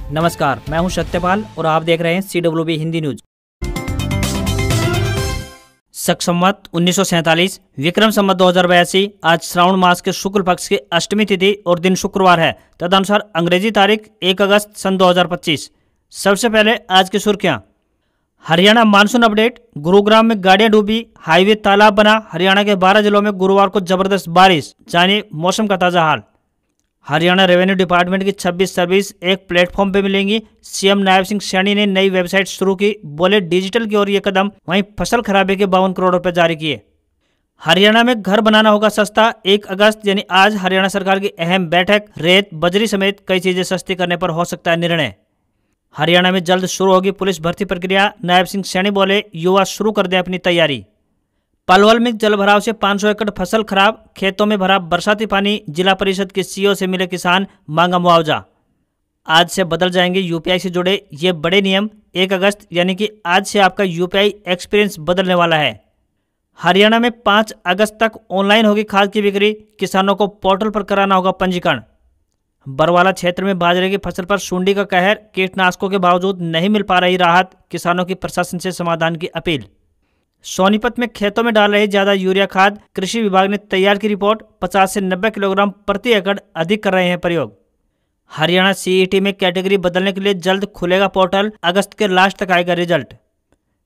नमस्कार, मैं हूं सत्यपाल और आप देख रहे हैं CWB हिंदी न्यूज। शक संवत 1947 विक्रम संवत 2082 आज श्रावण मास के शुक्ल पक्ष की अष्टमी तिथि और दिन शुक्रवार है। तदनुसार अंग्रेजी तारीख 1 अगस्त सन 2025। सबसे पहले आज की सुर्खियां। Haryana monsoon update. गुरुग्राम में गाड़ियां डूबी, हाईवे तालाब बना। हरियाणा के 12 जिलों में गुरुवार को जबरदस्त बारिश। जानिए मौसम का ताजा हाल। हरियाणा रेवेन्यू डिपार्टमेंट की 26 सर्विस एक प्लेटफॉर्म पे मिलेंगी। सीएम नायब सिंह सैनी ने नई वेबसाइट शुरू की, बोले डिजिटल की ओर ये कदम। वहीं फसल खराबे के 52 करोड़ रुपए जारी किए। हरियाणा में घर बनाना होगा सस्ता। 1 अगस्त यानी आज हरियाणा सरकार की अहम बैठक। रेत, बजरी समेत कई चीजें सस्ती करने पर हो सकता है निर्णय। हरियाणा में जल्द शुरू होगी पुलिस भर्ती प्रक्रिया। नायब सिंह सैनी बोले युवा शुरू कर दें अपनी तैयारी। पलवल में जलभराव से 500 एकड़ फसल खराब, खेतों में भरा बरसाती पानी। जिला परिषद के सीईओ से मिले किसान, मांगा मुआवजा। आज से बदल जाएंगे यूपीआई से जुड़े ये बड़े नियम। 1 अगस्त यानी कि आज से आपका यूपीआई एक्सपीरियंस बदलने वाला है। हरियाणा में 5 अगस्त तक ऑनलाइन होगी खाद की बिक्री। किसानों को पोर्टल पर कराना होगा पंजीकरण। बरवाला क्षेत्र में बाजरे की फसल पर सुंडी का कहर, कीटनाशकों के बावजूद नहीं मिल पा रही राहत। किसानों की प्रशासन से समाधान की अपील। सोनीपत में खेतों में डाल रहे ज्यादा यूरिया खाद, कृषि विभाग ने तैयार की रिपोर्ट। 50 से 90 किलोग्राम प्रति एकड़ अधिक कर रहे हैं प्रयोग। हरियाणा सीईटी में कैटेगरी बदलने के लिए जल्द खुलेगा पोर्टल। अगस्त के लास्ट तक आएगा रिजल्ट।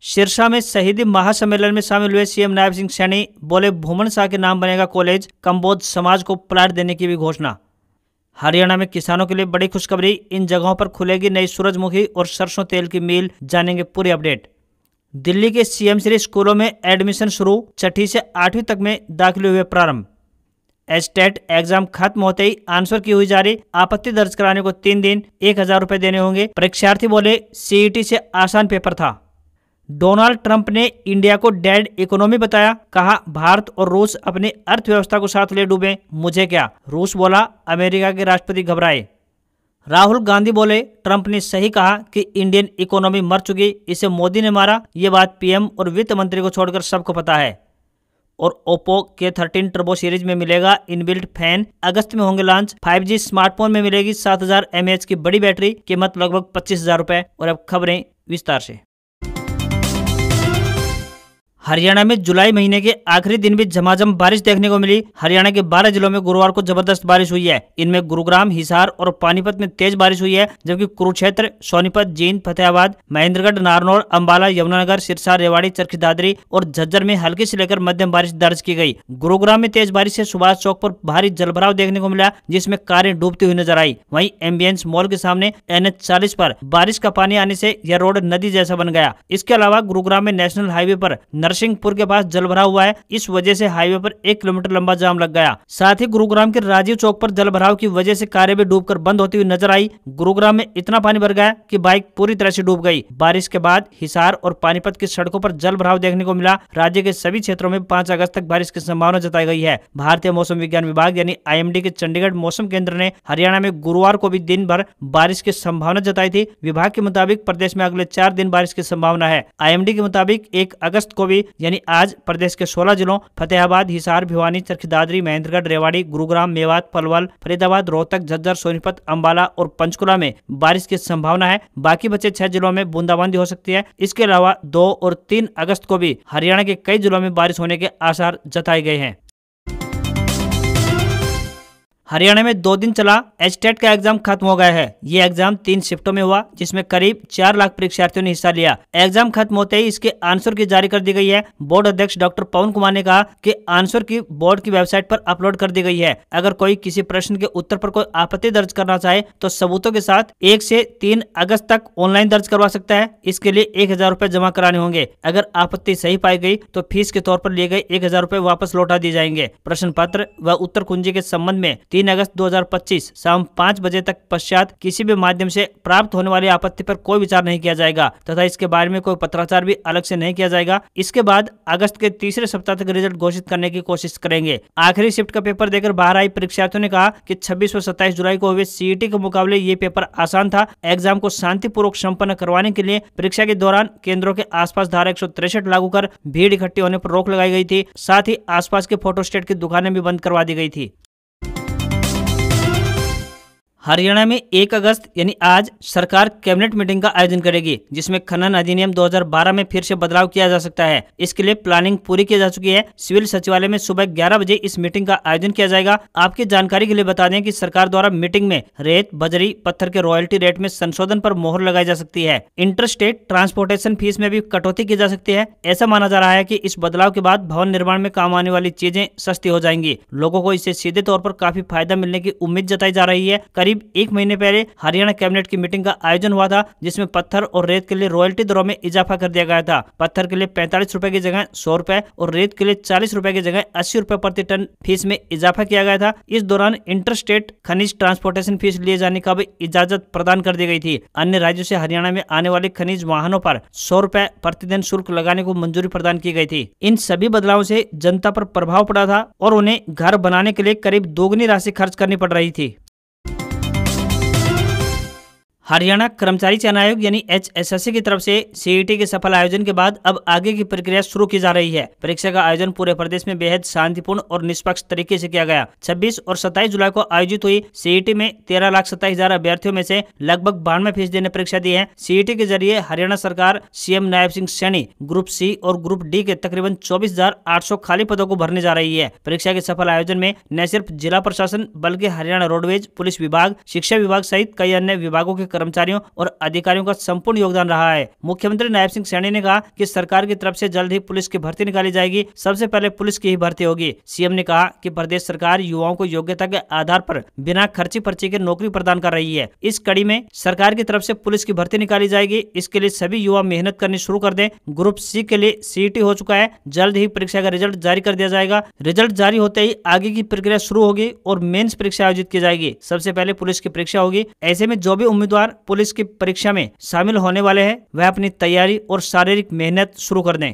सिरसा में शहीदी महासम्मेलन में शामिल हुए सीएम नायब सिंह सैनी, बोले भूमन शाह के नाम बनेगा कॉलेज। कंबोज समाज को प्लाट देने की भी घोषणा। हरियाणा में किसानों के लिए बड़ी खुशखबरी, इन जगहों पर खुलेगी नई सूरजमुखी और सरसों तेल की मिल। जानेंगे पूरी अपडेट। दिल्ली के सीएमसी स्कूलों में एडमिशन शुरू, 6ठी से 8वीं तक में दाखिले हुए प्रारंभ। एस्टेट एग्जाम खत्म होते ही आंसर की हुई जारी। आपत्ति दर्ज कराने को 3 दिन, 1000 रुपए देने होंगे। परीक्षार्थी बोले सीईटी से आसान पेपर था। डोनाल्ड ट्रंप ने इंडिया को डेड इकोनॉमी बताया, कहा भारत और रूस अपनी अर्थव्यवस्था को साथ ले डूबे, मुझे क्या। रूस बोला अमेरिका के राष्ट्रपति घबराए। राहुल गांधी बोले ट्रंप ने सही कहा कि इंडियन इकोनॉमी मर चुकी, इसे मोदी ने मारा। ये बात पीएम और वित्त मंत्री को छोड़कर सबको पता है। और ओप्पो K13 टर्बो सीरीज में मिलेगा इनबिल्ट फैन। अगस्त में होंगे लॉन्च। 5G स्मार्टफोन में मिलेगी 7000 mAh की बड़ी बैटरी, कीमत लगभग 25,000 रुपए। और अब खबरें विस्तार से। हरियाणा में जुलाई महीने के आखिरी दिन भी झमाझम बारिश देखने को मिली। हरियाणा के 12 जिलों में गुरुवार को जबरदस्त बारिश हुई है। इनमें गुरुग्राम, हिसार और पानीपत में तेज बारिश हुई है, जबकि कुरुक्षेत्र, सोनीपत, जींद, फतेहाबाद, महेंद्रगढ़, नारनौल, अंबाला, यमुनानगर, सिरसा, रेवाड़ी, चरखी दादरी और झज्जर में हल्की से लेकर मध्यम बारिश दर्ज की गई। गुरुग्राम में तेज बारिश से सुभाष चौक पर भारी जलभराव देखने को मिला, जिसमें कारें डूबती हुई नजर आई। वहीं एम्बियंस मॉल के सामने NH40 पर बारिश का पानी आने से यह रोड नदी जैसा बन गया। इसके अलावा गुरुग्राम में नेशनल हाईवे पर नरसिंहपुर के पास जलभराव हुआ है। इस वजह से हाईवे पर 1 किलोमीटर लंबा जाम लग गया। साथ ही गुरुग्राम के राजीव चौक पर जलभराव की वजह से कारें भी डूबकर बंद होती हुई नजर आई। गुरुग्राम में इतना पानी भर गया कि बाइक पूरी तरह से डूब गई। बारिश के बाद हिसार और पानीपत की सड़कों पर जलभराव देखने को मिला। राज्य के सभी क्षेत्रों में 5 अगस्त तक बारिश की संभावना जताई गई है। भारतीय मौसम विज्ञान विभाग यानी IMD के चंडीगढ़ मौसम केंद्र ने हरियाणा में गुरुवार को भी दिन भर बारिश की संभावना जताई थी। विभाग के मुताबिक प्रदेश में अगले 4 दिन बारिश की संभावना है। IMD के मुताबिक 1 अगस्त को भी यानी आज प्रदेश के 16 जिलों फतेहाबाद, हिसार, भिवानी, चरखी दादरी, महेंद्रगढ़, रेवाड़ी, गुरुग्राम, मेवात, पलवल, फरीदाबाद, रोहतक, झज्जर, सोनीपत, अंबाला और पंचकुला में बारिश की संभावना है। बाकी बचे 6 जिलों में बूंदाबांदी हो सकती है। इसके अलावा 2 और 3 अगस्त को भी हरियाणा के कई जिलों में बारिश होने के आसार जताए गए हैं। हरियाणा में 2 दिन चला एस्टेट का एग्जाम खत्म हो गया है। ये एग्जाम 3 शिफ्टों में हुआ, जिसमें करीब 4 लाख परीक्षार्थियों ने हिस्सा लिया। एग्जाम खत्म होते ही इसके आंसर की जारी कर दी गई है। बोर्ड अध्यक्ष डॉक्टर पवन कुमार ने कहा कि आंसर की बोर्ड की वेबसाइट पर अपलोड कर दी गई है। अगर कोई किसी प्रश्न के उत्तर पर कोई आपत्ति दर्ज करना चाहे तो सबूतों के साथ 1 से 3 अगस्त तक ऑनलाइन दर्ज करवा सकता है। इसके लिए 1000 रुपए जमा कराने होंगे। अगर आपत्ति सही पाई गई तो फीस के तौर पर लिए गए 1000 रुपए वापस लौटा दिए जाएंगे। प्रश्न पत्र व उत्तर कुंजी के संबंध में 3 अगस्त 2025 शाम 5 बजे तक पश्चात किसी भी माध्यम से प्राप्त होने वाली आपत्ति पर कोई विचार नहीं किया जाएगा तथा इसके बारे में कोई पत्राचार भी अलग से नहीं किया जाएगा। इसके बाद अगस्त के तीसरे सप्ताह तक रिजल्ट घोषित करने की कोशिश करेंगे। आखिरी शिफ्ट का पेपर देकर बाहर आई परीक्षार्थियों ने कहा कि 26 व 27 जुलाई को हुए सीईटी के मुकाबले ये पेपर आसान था। एग्जाम को शांतिपूर्वक संपन्न करवाने के लिए परीक्षा के दौरान केंद्रों के आसपास धारा 163 लागू कर भीड़ इकट्ठी होने पर रोक लगाई गई थी। साथ ही आसपास के फोटोस्टेट की दुकानें भी बंद करवा दी गई थी। हरियाणा में 1 अगस्त यानी आज सरकार कैबिनेट मीटिंग का आयोजन करेगी, जिसमें खनन अधिनियम 2012 में फिर से बदलाव किया जा सकता है। इसके लिए प्लानिंग पूरी की जा चुकी है। सिविल सचिवालय में सुबह 11 बजे इस मीटिंग का आयोजन किया जाएगा। आपकी जानकारी के लिए बता दें कि सरकार द्वारा मीटिंग में रेत, बजरी, पत्थर के रॉयल्टी रेट में संशोधन पर मोहर लगाई जा सकती है। इंटर स्टेट ट्रांसपोर्टेशन फीस में भी कटौती की जा सकती है। ऐसा माना जा रहा है कि इस बदलाव के बाद भवन निर्माण में काम आने वाली चीजें सस्ती हो जाएंगी। लोगों को इससे सीधे तौर पर काफी फायदा मिलने की उम्मीद जताई जा रही है। करीब 1 महीने पहले हरियाणा कैबिनेट की मीटिंग का आयोजन हुआ था, जिसमें पत्थर और रेत के लिए रॉयल्टी दरों में इजाफा कर दिया गया था। पत्थर के लिए 45 रुपए की जगह 100 रुपए और रेत के लिए 40 रुपए की जगह 80 रुपए प्रति टन फीस में इजाफा किया गया था। इस दौरान इंटर स्टेट खनिज ट्रांसपोर्टेशन फीस लिए जाने का भी इजाजत प्रदान कर दी गई थी। अन्य राज्यों से हरियाणा में आने वाले खनिज वाहनों पर 100 रुपए प्रतिदिन शुल्क लगाने को मंजूरी प्रदान की गई थी। इन सभी बदलावों से जनता पर प्रभाव पड़ा था और उन्हें घर बनाने के लिए करीब दोगुनी राशि खर्च करनी पड़ रही थी। हरियाणा कर्मचारी चयन आयोग यानी HSSC की तरफ से CET के सफल आयोजन के बाद अब आगे की प्रक्रिया शुरू की जा रही है। परीक्षा का आयोजन पूरे प्रदेश में बेहद शांतिपूर्ण और निष्पक्ष तरीके से किया गया। 26 और 27 जुलाई को आयोजित हुई CET में 13,27,000 अभ्यर्थियों में से लगभग 92% ने परीक्षा दी है। CET के जरिए हरियाणा सरकार CM Nayab Singh Saini group C और ग्रुप D के तकरीबन 24,800 खाली पदों को भरने जा रही है। परीक्षा के सफल आयोजन में न सिर्फ जिला प्रशासन बल्कि हरियाणा रोडवेज, पुलिस विभाग, शिक्षा विभाग सहित कई अन्य विभागों के कर्मचारियों और अधिकारियों का संपूर्ण योगदान रहा है। मुख्यमंत्री नायब सिंह सैनी ने कहा कि सरकार की तरफ से जल्द ही पुलिस की भर्ती निकाली जाएगी। सबसे पहले पुलिस की ही भर्ती होगी। CM ने कहा कि प्रदेश सरकार युवाओं को योग्यता के आधार पर बिना खर्ची पर्ची के नौकरी प्रदान कर रही है। इस कड़ी में सरकार की तरफ से पुलिस की भर्ती निकाली जाएगी। इसके लिए सभी युवा मेहनत करनी शुरू कर दें। ग्रुप C के लिए CET हो चुका है। जल्द ही परीक्षा का रिजल्ट जारी कर दिया जाएगा। रिजल्ट जारी होते ही आगे की प्रक्रिया शुरू होगी और मेंस परीक्षा आयोजित की जाएगी। सबसे पहले पुलिस की परीक्षा होगी। ऐसे में जो भी उम्मीदवार पुलिस की परीक्षा में शामिल होने वाले हैं वह अपनी तैयारी और शारीरिक मेहनत शुरू कर दें।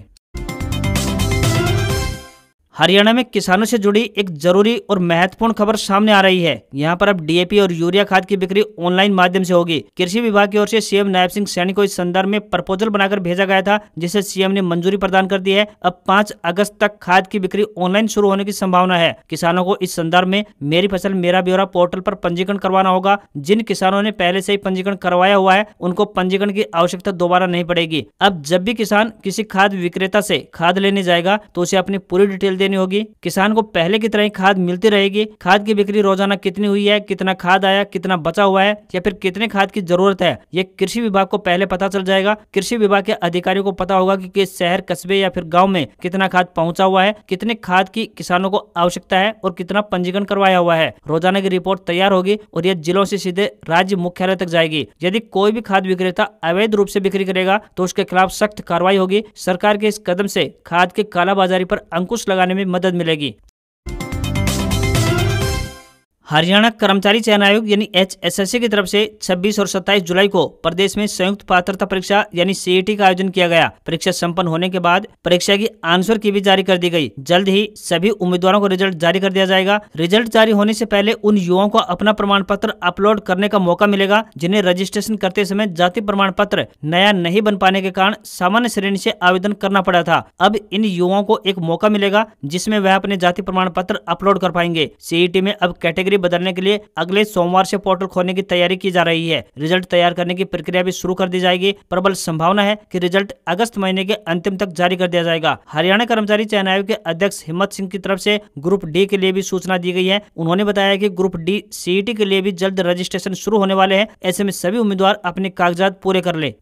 हरियाणा में किसानों से जुड़ी एक जरूरी और महत्वपूर्ण खबर सामने आ रही है। यहाँ पर अब DAP और यूरिया खाद की बिक्री ऑनलाइन माध्यम से होगी। कृषि विभाग की ओर से CM नायब सिंह सैनी को इस संदर्भ में प्रपोजल बनाकर भेजा गया था, जिसे CM ने मंजूरी प्रदान कर दी है। अब 5 अगस्त तक खाद की बिक्री ऑनलाइन शुरू होने की संभावना है। किसानों को इस संदर्भ में मेरी फसल मेरा ब्यौरा पोर्टल पर पंजीकरण करवाना होगा। जिन किसानों ने पहले से ही पंजीकरण करवाया हुआ है उनको पंजीकरण की आवश्यकता दोबारा नहीं पड़ेगी। अब जब भी किसान किसी खाद विक्रेता से खाद लेने जाएगा तो उसे अपनी पूरी डिटेल देनी होगी। किसान को पहले की तरह ही खाद मिलती रहेगी। खाद की बिक्री रोजाना कितनी हुई है, कितना खाद आया, कितना बचा हुआ है या फिर कितने खाद की जरूरत है, ये कृषि विभाग को पहले पता चल जाएगा। कृषि विभाग के अधिकारियों को पता होगा कि किस शहर, कस्बे या फिर गांव में कितना खाद पहुंचा हुआ है, कितने खाद की किसानों को आवश्यकता है और कितना पंजीकरण करवाया हुआ है। रोजाना की रिपोर्ट तैयार होगी और यह जिलों से सीधे राज्य मुख्यालय तक जाएगी। यदि कोई भी खाद विक्रेता अवैध रूप से बिक्री करेगा तो उसके खिलाफ सख्त कार्रवाई होगी। सरकार के इस कदम से खाद के कालाबाजारी पर अंकुश लगाने में मदद मिलेगी। हरियाणा कर्मचारी चयन आयोग यानी HSSC की तरफ से 26 और 27 जुलाई को प्रदेश में संयुक्त पात्रता परीक्षा यानी CET का आयोजन किया गया। परीक्षा संपन्न होने के बाद परीक्षा की आंसर की भी जारी कर दी गई। जल्द ही सभी उम्मीदवारों को रिजल्ट जारी कर दिया जाएगा। रिजल्ट जारी होने से पहले उन युवाओं को अपना प्रमाण पत्र अपलोड करने का मौका मिलेगा जिन्हें रजिस्ट्रेशन करते समय जाति प्रमाण पत्र नया नहीं बन पाने के कारण सामान्य श्रेणी से आवेदन करना पड़ा था। अब इन युवाओं को एक मौका मिलेगा जिसमें वह अपने जाति प्रमाण पत्र अपलोड कर पाएंगे। CET में अब कैटेगरी बदलने के लिए अगले सोमवार से पोर्टल खोलने की तैयारी की जा रही है। रिजल्ट तैयार करने की प्रक्रिया भी शुरू कर दी जाएगी। प्रबल संभावना है कि रिजल्ट अगस्त महीने के अंतिम तक जारी कर दिया जाएगा। हरियाणा कर्मचारी चयन आयोग के अध्यक्ष हिम्मत सिंह की तरफ से ग्रुप D के लिए भी सूचना दी गई है। उन्होंने बताया कि ग्रुप D CET के लिए भी जल्द रजिस्ट्रेशन शुरू होने वाले हैं। ऐसे में सभी उम्मीदवार अपने कागजात पूरे कर ले।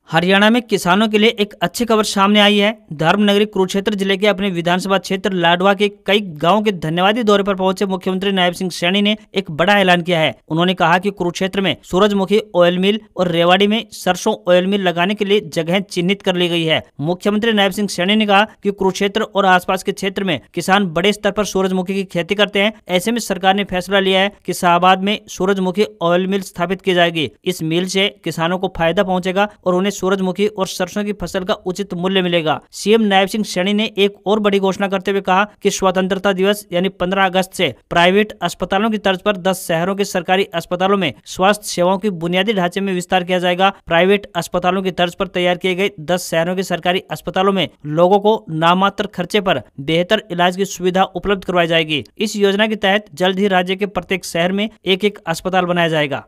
हरियाणा में किसानों के लिए एक अच्छी खबर सामने आई है। धर्मनगरी कुरुक्षेत्र जिले के अपने विधानसभा क्षेत्र लाडवा के कई गांवों के धन्यवादी दौरे पर पहुंचे मुख्यमंत्री नायब सिंह सैनी ने एक बड़ा ऐलान किया है। उन्होंने कहा कि कुरुक्षेत्र में सूरजमुखी ऑयल मिल और रेवाड़ी में सरसों ऑयल मिल लगाने के लिए जगह चिन्हित कर ली गई है। मुख्यमंत्री नायब सिंह सैनी ने कहा कि कुरुक्षेत्र और आसपास के क्षेत्र में किसान बड़े स्तर पर सूरजमुखी की खेती करते हैं। ऐसे में सरकार ने फैसला लिया है कि शाहबाद में सूरजमुखी ऑयल मिल स्थापित की जाएगी। इस मिल से किसानों को फायदा पहुंचेगा और उन्हें सूरजमुखी और सरसों की फसल का उचित मूल्य मिलेगा। सीएम नायब सिंह सैनी ने एक और बड़ी घोषणा करते हुए कहा कि स्वतंत्रता दिवस यानी 15 अगस्त से प्राइवेट अस्पतालों की तर्ज पर 10 शहरों के सरकारी अस्पतालों में स्वास्थ्य सेवाओं की बुनियादी ढांचे में विस्तार किया जाएगा। प्राइवेट अस्पतालों की तर्ज पर तैयार किए गए 10 शहरों के सरकारी अस्पतालों में लोगों को नामात्र खर्चे पर बेहतर इलाज की सुविधा उपलब्ध करवाई जाएगी। इस योजना के तहत जल्द ही राज्य के प्रत्येक शहर में एक अस्पताल बनाया जाएगा।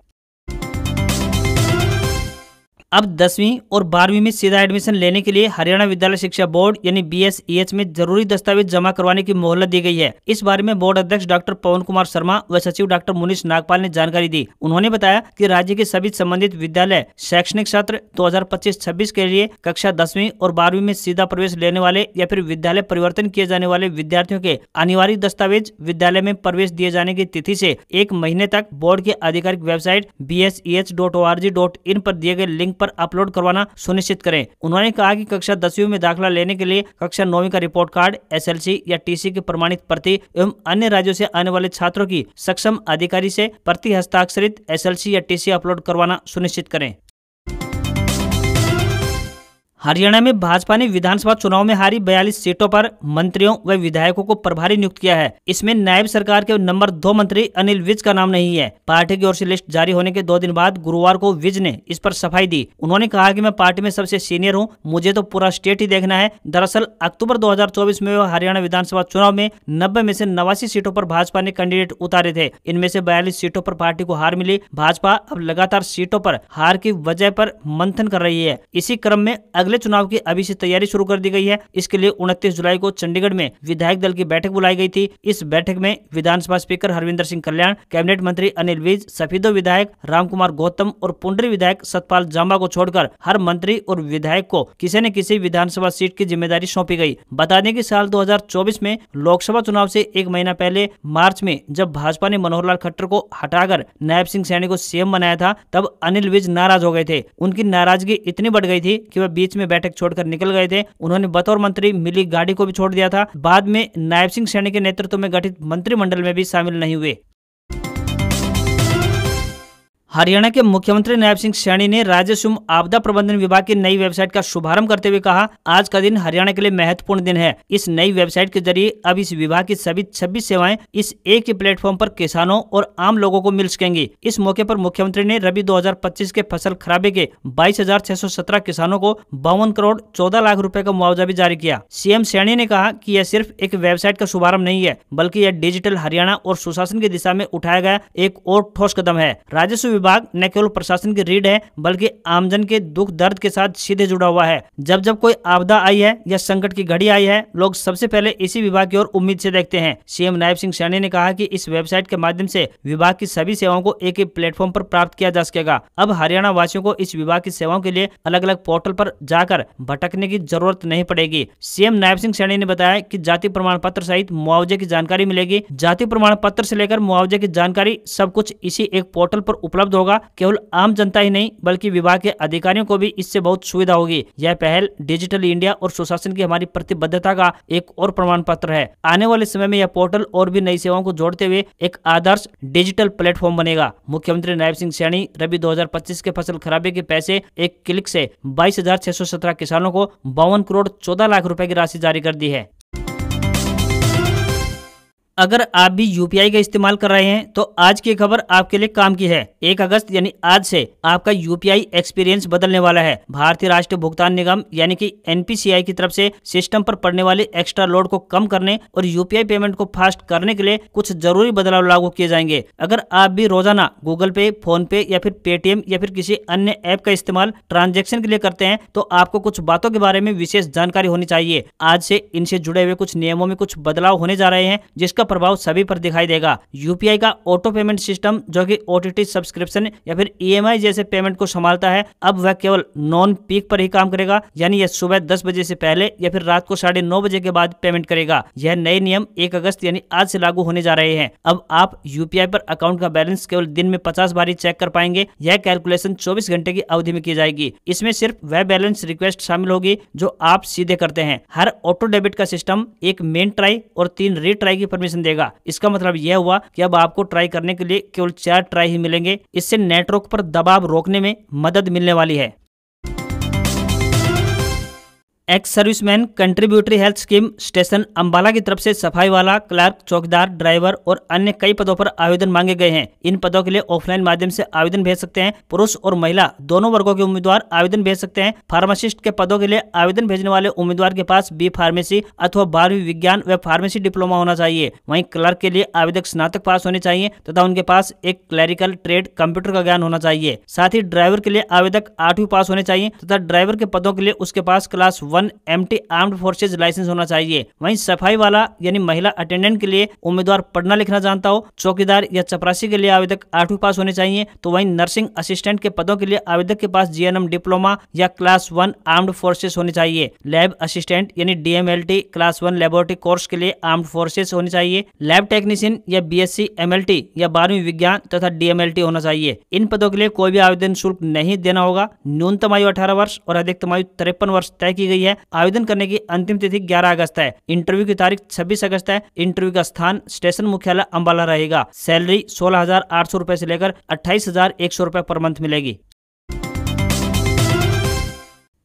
अब 10वीं और 12वीं में सीधा एडमिशन लेने के लिए हरियाणा विद्यालय शिक्षा बोर्ड यानी BSEH में जरूरी दस्तावेज जमा करवाने की मोहलत दी गई है। इस बारे में बोर्ड अध्यक्ष डॉक्टर पवन कुमार शर्मा व सचिव डॉक्टर मुनीश नागपाल ने जानकारी दी। उन्होंने बताया कि राज्य के सभी संबंधित विद्यालय शैक्षणिक सत्र 2025-26 के लिए कक्षा 10वीं और 12वीं में सीधा प्रवेश लेने वाले या फिर विद्यालय परिवर्तन किए जाने वाले विद्यार्थियों के अनिवार्य दस्तावेज विद्यालय में प्रवेश दिए जाने की तिथि से 1 महीने तक बोर्ड की आधिकारिक वेबसाइट bseh.org.in पर दिए गए लिंक पर अपलोड करवाना सुनिश्चित करें। उन्होंने कहा कि कक्षा 10वीं में दाखिला लेने के लिए कक्षा 9वीं का रिपोर्ट कार्ड, SLC या TC की प्रमाणित प्रति एवं अन्य राज्यों से आने वाले छात्रों की सक्षम अधिकारी से प्रति हस्ताक्षरित SLC या TC अपलोड करवाना सुनिश्चित करें। हरियाणा में भाजपा ने विधानसभा चुनाव में हारी 42 सीटों पर मंत्रियों व विधायकों को प्रभारी नियुक्त किया है। इसमें नायब सरकार के नंबर 2 मंत्री अनिल विज का नाम नहीं है। पार्टी की ओर से लिस्ट जारी होने के 2 दिन बाद गुरुवार को विज ने इस पर सफाई दी। उन्होंने कहा कि मैं पार्टी में सबसे सीनियर हूं, मुझे तो पूरा स्टेट ही देखना है। दरअसल अक्टूबर 2024 में हरियाणा विधानसभा चुनाव में 90 में से 89 सीटों पर भाजपा ने कैंडिडेट उतारे थे। इनमें से 42 सीटों पर पार्टी को हार मिली। भाजपा अब लगातार सीटों पर हार की वजह पर मंथन कर रही है। इसी क्रम में अगले चुनाव की अभी से तैयारी शुरू कर दी गई है। इसके लिए 29 जुलाई को चंडीगढ़ में विधायक दल की बैठक बुलाई गई थी। इस बैठक में विधानसभा स्पीकर हरविंदर सिंह कल्याण, कैबिनेट मंत्री अनिल विज, सफीदो विधायक रामकुमार गौतम और पुंडरी विधायक सतपाल जांबा को छोड़कर हर मंत्री और विधायक को किसी न किसी विधानसभा सीट की जिम्मेदारी सौंपी गई। बता दें कि साल 2024 में लोकसभा चुनाव से 1 महीना पहले मार्च में जब भाजपा ने मनोहर लाल खट्टर को हटाकर नायब सिंह सैनी को सीएम बनाया था, तब अनिल विज नाराज हो गए थे। उनकी नाराजगी इतनी बढ़ गई थी कि वह बीच में बैठक छोड़कर निकल गए थे। उन्होंने बतौर मंत्री मिली गाड़ी को भी छोड़ दिया था। बाद में नायब सिंह सैनी के नेतृत्व में गठित मंत्रिमंडल में भी शामिल नहीं हुए। हरियाणा के मुख्यमंत्री नायब सिंह सैनी ने राजस्व एवं आपदा प्रबंधन विभाग की नई वेबसाइट का शुभारंभ करते हुए कहा, आज का दिन हरियाणा के लिए महत्वपूर्ण दिन है। इस नई वेबसाइट के जरिए अब इस विभाग की सभी 26 सेवाएं इस एक ही प्लेटफॉर्म पर किसानों और आम लोगों को मिल सकेंगी। इस मौके पर मुख्यमंत्री ने रबी 2025 के फसल खराबे के 22,617 किसानों को 52 करोड़ 14 लाख रुपए का मुआवजा भी जारी किया। सीएम सैनी ने कहा कि यह सिर्फ एक वेबसाइट का शुभारंभ नहीं है, बल्कि यह डिजिटल हरियाणा और सुशासन की दिशा में उठाया गया एक और ठोस कदम है। राजस्व विभाग न केवल प्रशासन की रीढ़ है, बल्कि आमजन के दुख दर्द के साथ सीधे जुड़ा हुआ है। जब जब कोई आपदा आई है या संकट की घड़ी आई है, लोग सबसे पहले इसी विभाग की ओर उम्मीद से देखते हैं। सीएम नायब सिंह सैनी ने कहा कि इस वेबसाइट के माध्यम से विभाग की सभी सेवाओं को एक ही प्लेटफॉर्म पर प्राप्त किया जा सकेगा। अब हरियाणा वासियों को इस विभाग की सेवाओं के लिए अलग अलग पोर्टल पर जाकर भटकने की जरूरत नहीं पड़ेगी। सीएम नायब सिंह सैनी ने बताया कि जाति प्रमाण पत्र सहित मुआवजे की जानकारी मिलेगी। जाति प्रमाण पत्र से लेकर मुआवजे की जानकारी सब कुछ इसी एक पोर्टल पर उपलब्ध होगा। केवल आम जनता ही नहीं, बल्कि विभाग के अधिकारियों को भी इससे बहुत सुविधा होगी। यह पहल डिजिटल इंडिया और सुशासन की हमारी प्रतिबद्धता का एक और प्रमाण पत्र है। आने वाले समय में यह पोर्टल और भी नई सेवाओं को जोड़ते हुए एक आदर्श डिजिटल प्लेटफॉर्म बनेगा। मुख्यमंत्री नायब सिंह सैनी रबी 2025 के फसल खराबे के पैसे एक क्लिक से 22,617 किसानों को 52 करोड़ 14 लाख रुपए की राशि जारी कर दी है। अगर आप भी यूपीआई का इस्तेमाल कर रहे हैं तो आज की खबर आपके लिए काम की है। 1 अगस्त यानी आज से आपका यूपीआई एक्सपीरियंस बदलने वाला है। भारतीय राष्ट्रीय भुगतान निगम यानी कि एनपीसीआई की तरफ से सिस्टम पर पड़ने वाले एक्स्ट्रा लोड को कम करने और यूपीआई पेमेंट को फास्ट करने के लिए कुछ जरूरी बदलाव लागू किए जाएंगे। अगर आप भी रोजाना गूगल पे, फोन पे या फिर पेटीएम या फिर किसी अन्य ऐप का इस्तेमाल ट्रांजेक्शन के लिए करते हैं तो आपको कुछ बातों के बारे में विशेष जानकारी होनी चाहिए। आज से इनसे जुड़े हुए कुछ नियमों में कुछ बदलाव होने जा रहे हैं, जिसका प्रभाव सभी पर दिखाई देगा। यूपीआई का ऑटो पेमेंट सिस्टम, जो कि ओटीटी सब्सक्रिप्शन या फिर ईएमआई जैसे पेमेंट को संभालता है, अब वह केवल नॉन पीक पर ही काम करेगा, यानी यह सुबह 10 बजे से पहले या फिर रात को 9:30 बजे के बाद पेमेंट करेगा। यह नए नियम 1 अगस्त यानी आज से लागू होने जा रहे हैं। अब आप यूपीआई पर अकाउंट का बैलेंस केवल दिन में 50 बार ही चेक कर पाएंगे। यह कैलकुलेशन 24 घंटे की अवधि में की जाएगी। इसमें सिर्फ वह बैलेंस रिक्वेस्ट शामिल होगी जो आप सीधे करते हैं। हर ऑटो डेबिट का सिस्टम 1 मेन ट्राई और 3 रीट्राई की परमिशन देगा। इसका मतलब यह हुआ कि अब आपको ट्राई करने के लिए केवल 4 ट्राई ही मिलेंगे। इससे नेटवर्क पर दबाव रोकने में मदद मिलने वाली है। Ex serviceman contributory health scheme station Ambala की तरफ से सफाई वाला, क्लर्क, चौकीदार, ड्राइवर और अन्य कई पदों पर आवेदन मांगे गए हैं। इन पदों के लिए ऑफलाइन माध्यम से आवेदन भेज सकते हैं। पुरुष और महिला दोनों वर्गों के उम्मीदवार आवेदन भेज सकते हैं। फार्मासिस्ट के पदों के लिए आवेदन भेजने वाले उम्मीदवार के पास बी फार्मेसी अथवा 12वीं विज्ञान व फार्मेसी डिप्लोमा होना चाहिए। वहीं क्लर्क के लिए आवेदक स्नातक पास होने चाहिए तथा उनके पास एक क्लरिकल ट्रेड कंप्यूटर का ज्ञान होना चाहिए। साथ ही ड्राइवर के लिए आवेदक 8वीं पास होने चाहिए तथा ड्राइवर के पदों के लिए उसके पास class 1 MT armed forces licence होना चाहिए। वहीं सफाई वाला यानी महिला अटेंडेंट के लिए उम्मीदवार पढ़ना लिखना जानता हो। चौकीदार या चपरासी के लिए आवेदक 8वीं पास होने चाहिए। तो वहीं नर्सिंग असिस्टेंट के पदों के लिए आवेदक के पास GNM डिप्लोमा या क्लास 1 आर्म्ड फोर्सेस होनी चाहिए। लैब असिस्टेंट यानी DMLT क्लास 1 लेबोरेटरी कोर्स के लिए आर्म्ड फोर्सेस होनी चाहिए। लैब टेक्नीशियन या BSc MLT या 12वीं विज्ञान तथा DMLT होना चाहिए। इन पदों के लिए कोई भी आवेदन शुल्क नहीं देना होगा। न्यूनतम आयु 18 वर्ष और अधिकतम आयु 53 वर्ष तय की गई है। आवेदन करने की अंतिम तिथि 11 अगस्त है। इंटरव्यू की तारीख 26 अगस्त है। इंटरव्यू का स्थान स्टेशन मुख्यालय अंबाला रहेगा। सैलरी 16,800 रुपए से लेकर 28,100 रुपए पर मंथ मिलेगी।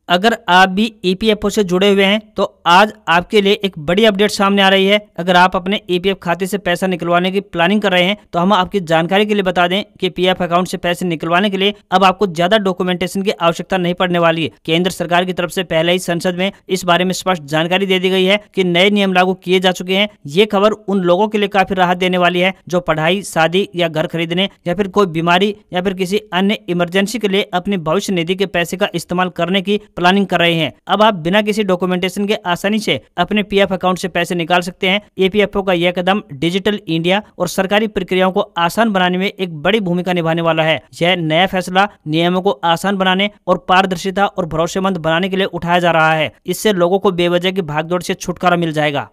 अगर आप भी EPFO से जुड़े हुए हैं तो आज आपके लिए एक बड़ी अपडेट सामने आ रही है। अगर आप अपने EPF खाते से पैसा निकलवाने की प्लानिंग कर रहे हैं तो हम आपकी जानकारी के लिए बता दें कि PF अकाउंट से पैसे निकलवाने के लिए अब आपको ज्यादा डॉक्यूमेंटेशन की आवश्यकता नहीं पड़ने वाली है। केंद्र सरकार की तरफ से पहले ही संसद में इस बारे में स्पष्ट जानकारी दे दी गई है कि नए नियम लागू किए जा चुके हैं। ये खबर उन लोगों के लिए काफी राहत देने वाली है जो पढ़ाई, शादी या घर खरीदने या फिर कोई बीमारी या फिर किसी अन्य इमरजेंसी के लिए अपनी भविष्य निधि के पैसे का इस्तेमाल करने की प्लानिंग कर रहे हैं। अब आप बिना किसी डॉक्यूमेंटेशन के आसानी से अपने PF अकाउंट से पैसे निकाल सकते हैं। EPFO का यह कदम डिजिटल इंडिया और सरकारी प्रक्रियाओं को आसान बनाने में एक बड़ी भूमिका निभाने वाला है। यह नया फैसला नियमों को आसान बनाने और पारदर्शिता और भरोसेमंद बनाने के लिए उठाया जा रहा है। इससे लोगों को बेवजह की भागदौड़ से छुटकारा मिल जाएगा।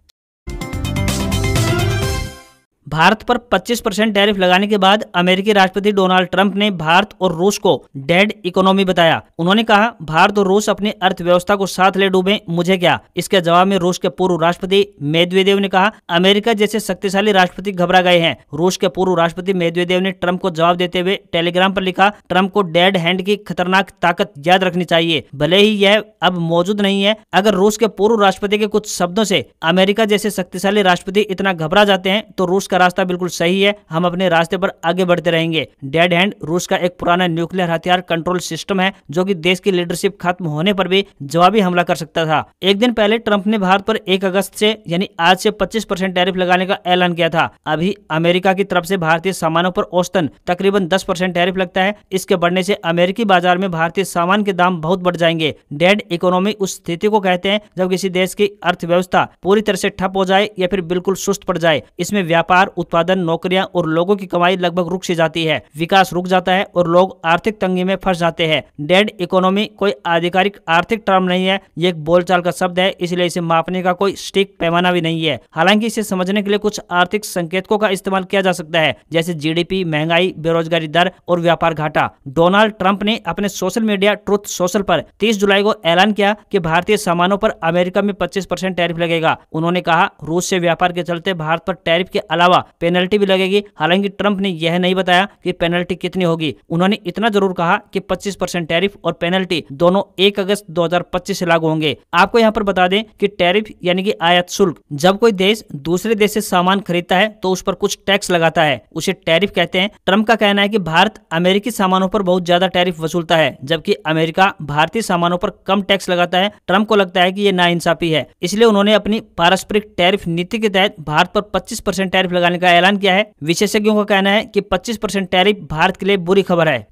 भारत पर 25% टैरिफ लगाने के बाद अमेरिकी राष्ट्रपति डोनाल्ड ट्रंप ने भारत और रूस को डेड इकोनॉमी बताया। उन्होंने कहा, भारत और रूस अपनी अर्थव्यवस्था को साथ ले डूबे, मुझे क्या। इसके जवाब में रूस के पूर्व राष्ट्रपति मेदवेदेव ने कहा, अमेरिका जैसे शक्तिशाली राष्ट्रपति घबरा गए हैं। रूस के पूर्व राष्ट्रपति मेदवेदेव ने ट्रंप को जवाब देते हुए टेलीग्राम पर लिखा, ट्रंप को डेड हैंड की खतरनाक ताकत याद रखनी चाहिए, भले ही यह अब मौजूद नहीं है। अगर रूस के पूर्व राष्ट्रपति के कुछ शब्दों से अमेरिका जैसे शक्तिशाली राष्ट्रपति इतना घबरा जाते हैं तो रूस का रास्ता बिल्कुल सही है। हम अपने रास्ते पर आगे बढ़ते रहेंगे। डेड हैंड रूस का एक पुराना न्यूक्लियर हथियार कंट्रोल सिस्टम है जो कि देश की लीडरशिप खत्म होने पर भी जवाबी हमला कर सकता था। एक दिन पहले ट्रंप ने भारत पर 1 अगस्त से यानी आज से 25% टैरिफ लगाने का ऐलान किया था। अभी अमेरिका की तरफ से भारतीय सामानों पर औसतन तकरीबन 10% टैरिफ लगता है। इसके बढ़ने से अमेरिकी बाजार में भारतीय सामान के दाम बहुत बढ़ जाएंगे। डेड इकोनॉमी उस स्थिति को कहते हैं जब किसी देश की अर्थव्यवस्था पूरी तरह से ठप हो जाए या फिर बिल्कुल सुस्त पड़ जाए। इसमें व्यापार, उत्पादन, नौकरियां और लोगों की कमाई लगभग रुक सी जाती है। विकास रुक जाता है और लोग आर्थिक तंगी में फंस जाते हैं। डेड इकोनॉमी कोई आधिकारिक आर्थिक टर्म नहीं है, ये एक बोलचाल का शब्द है, इसलिए इसे मापने का कोई स्टिक पैमाना भी नहीं है। हालांकि इसे समझने के लिए कुछ आर्थिक संकेतकों का इस्तेमाल किया जा सकता है, जैसे GDP, महंगाई, बेरोजगारी दर और व्यापार घाटा। डोनाल्ड ट्रंप ने अपने सोशल मीडिया ट्रुथ सोशल पर 30 जुलाई को ऐलान किया कि भारतीय सामानों पर अमेरिका में 25% टैरिफ लगेगा। उन्होंने कहा, रूस से व्यापार के चलते भारत पर टैरिफ के अलावा पेनल्टी भी लगेगी। हालांकि ट्रंप ने यह नहीं बताया कि पेनल्टी कितनी होगी। उन्होंने इतना जरूर कहा कि 25% टैरिफ और पेनल्टी दोनों 1 अगस्त 2025 से लागू होंगे। आपको यहाँ पर बता दें कि टैरिफ यानी कि आयात शुल्क, जब कोई देश दूसरे देश से सामान खरीदता है तो उस पर कुछ टैक्स लगाता है, उसे टैरिफ कहते हैं। ट्रंप का कहना है कि भारत अमेरिकी सामानों पर बहुत ज्यादा टैरिफ वसूलता है, जबकि अमेरिका भारतीय सामानों पर कम टैक्स लगाता है। ट्रंप को लगता है कि यह नाइंसाफी है, इसलिए उन्होंने अपनी पारस्परिक टैरिफ नीति के तहत भारत पर 25% टैरिफ लगाने का ऐलान किया है। विशेषज्ञों का कहना है कि 25% टैरिफ भारत के लिए बुरी खबर है।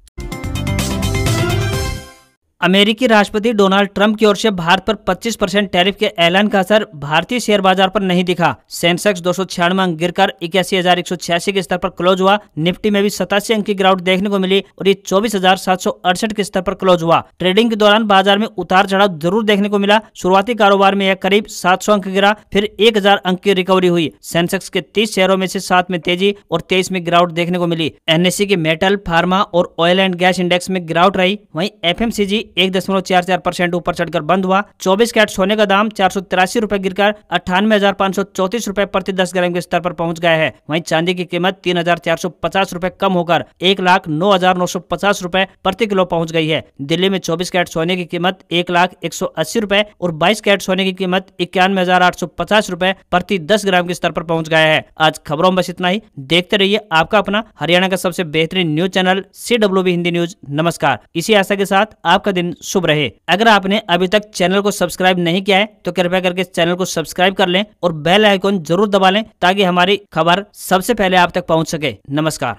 अमेरिकी राष्ट्रपति डोनाल्ड ट्रंप की ओर से भारत पर 25% टैरिफ के ऐलान का असर भारतीय शेयर बाजार पर नहीं दिखा। सेंसेक्स 296 अंक गिरकर 81,186 के स्तर पर क्लोज हुआ। निफ्टी में भी 87 अंक की गिरावट देखने को मिली और ये 24,768 के स्तर पर क्लोज हुआ। ट्रेडिंग के दौरान बाजार में उतार चढ़ाव जरूर देखने को मिला। शुरुआती कारोबार में यह करीब 700 अंक गिरा, फिर 1000 अंक की रिकवरी हुई। सेंसेक्स के 30 शेयरों में से 7 में तेजी और 23 में गिरावट देखने को मिली। NSE के मेटल, फार्मा और ऑयल एंड गैस इंडेक्स में गिरावट रही। वहीं FMCG 1.44% ऊपर चढ़कर बंद हुआ। 24 कैरेट सोने का दाम 483 रुपए गिरकर 98,534 रुपए प्रति 10 ग्राम के स्तर पर पहुंच गया है। वहीं चांदी की कीमत 3,450 रुपए कम होकर 1,09,950 रुपए प्रति किलो पहुंच गई है। दिल्ली में 24 कैरेट सोने की कीमत 1,01,80 रुपए और 22 कैरेट सोने की कीमत 91,850 रुपए प्रति 10 ग्राम के स्तर पर पहुंच गया है। आज खबरों में बस इतना ही। देखते रहिए आपका अपना हरियाणा का सबसे बेहतरीन news channel CWB Hindi news. नमस्कार। इसी आशा के साथ आपका दिन शुभ रहे। अगर आपने अभी तक चैनल को सब्सक्राइब नहीं किया है तो कृपया करके चैनल को सब्सक्राइब कर लें और बेल आइकॉन जरूर दबा लें ताकि हमारी खबर सबसे पहले आप तक पहुंच सके। नमस्कार।